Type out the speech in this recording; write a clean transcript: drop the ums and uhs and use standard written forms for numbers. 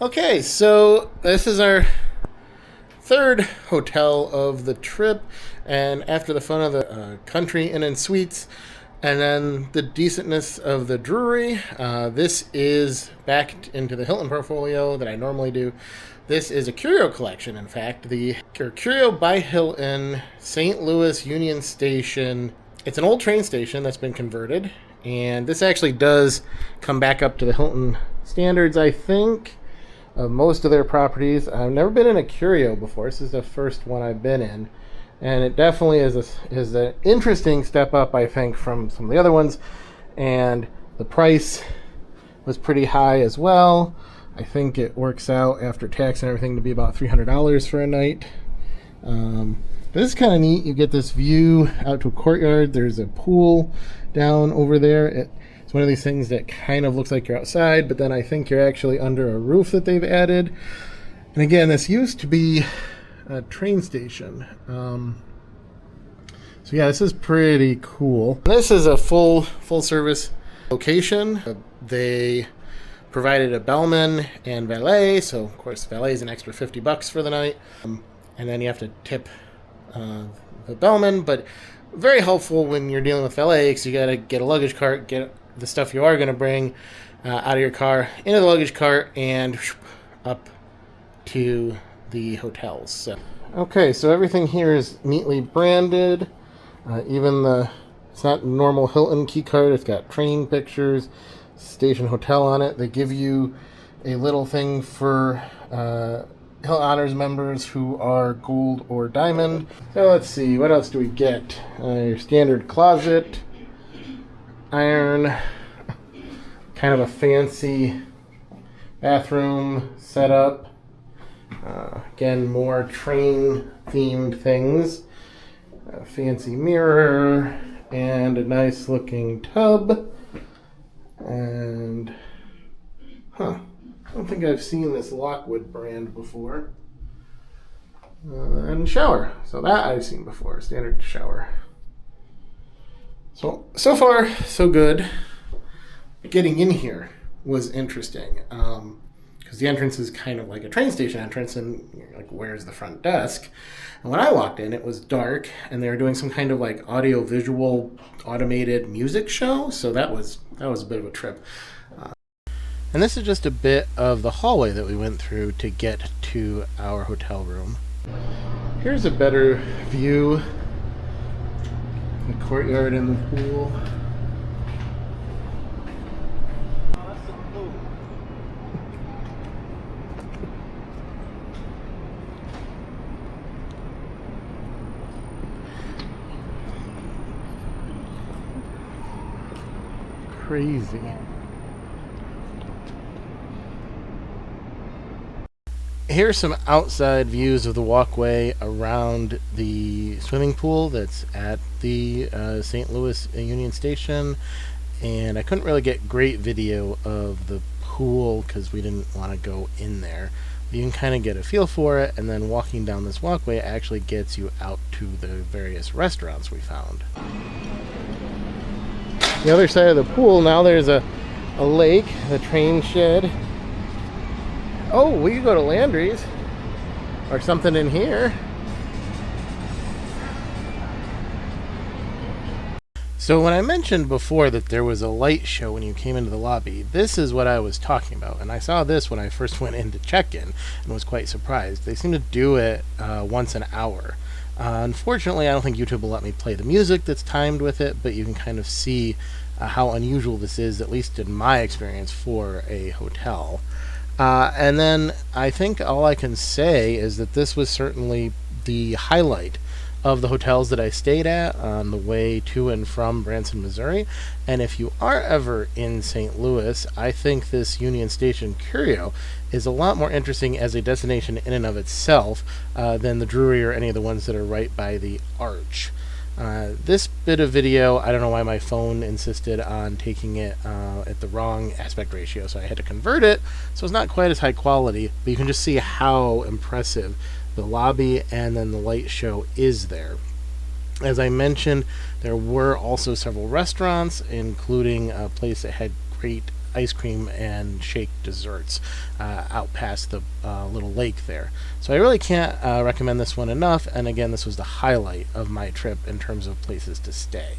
Okay, so this is our third hotel of the trip, and after the fun of the country inn and suites, and then the decentness of the brewery, this is back into the Hilton portfolio that I normally do. This is a curio collection, in fact, the Curio by Hilton St. Louis Union Station. It's an old train station that's been converted, and this actually does come back up to the Hilton standards, I think, of most of their properties. I've never been in a curio before. This is the first one I've been in, and it definitely is an interesting step up, I think, from some of the other ones. And the price was pretty high as well. I think it works out after tax and everything to be about $300 for a night. This is kind of neat. You get this view out to a courtyard. There's a pool down over there. It's one of these things that kind of looks like you're outside, but then I think you're actually under a roof that they've added. And again, this used to be a train station. So yeah, this is pretty cool. This is a full service location. They provided a bellman and valet, so of course valet is an extra $50 for the night, and then you have to tip the bellman. But very helpful when you're dealing with valet, because you got to get a luggage cart, get the stuff you are going to bring out of your car into the luggage cart, and up to the hotels. So, okay, so everything here is neatly branded. It's not normal Hilton key card. It's got train pictures, station hotel on it. They give you a little thing for Hilton Honors members who are gold or diamond. So let's see, what else do we get? Your standard closet, iron, kind of a fancy bathroom setup. Again, more train themed things. A fancy mirror and a nice looking tub. And I don't think I've seen this Lockwood brand before. And shower. So that I've seen before. Standard shower. So far, so good. Getting in here was interesting. Because the entrance is kind of like a train station entrance, and you're like, where's the front desk? And when I walked in, it was dark, and they were doing some kind of like audio-visual automated music show. So that was a bit of a trip. And this is just a bit of the hallway that we went through to get to our hotel room. Here's a better view. The courtyard and the pool. Crazy. Here's some outside views of the walkway around the swimming pool that's at the St. Louis Union Station, and I couldn't really get great video of the pool because we didn't want to go in there. You can kind of get a feel for it, and then walking down this walkway actually gets you out to the various restaurants we found. The other side of the pool, now there's a lake, the train shed. Oh, we could go to Landry's or something in here. So when I mentioned before that there was a light show when you came into the lobby, this is what I was talking about. And I saw this when I first went in to check in and was quite surprised. They seem to do it once an hour. Unfortunately, I don't think YouTube will let me play the music that's timed with it, but you can kind of see how unusual this is, at least in my experience, for a hotel. And then I think all I can say is that this was certainly the highlight of the hotels that I stayed at on the way to and from Branson, Missouri. And if you are ever in St. Louis, I think this Union Station Curio is a lot more interesting as a destination in and of itself than the Drury or any of the ones that are right by the Arch. This bit of video, I don't know why my phone insisted on taking it at the wrong aspect ratio, so I had to convert it, so it's not quite as high quality, but you can just see how impressive the lobby and then the light show is there. As I mentioned, there were also several restaurants, including a place that had great ice cream and shake desserts out past the little lake there. So I really can't recommend this one enough. And again, this was the highlight of my trip in terms of places to stay.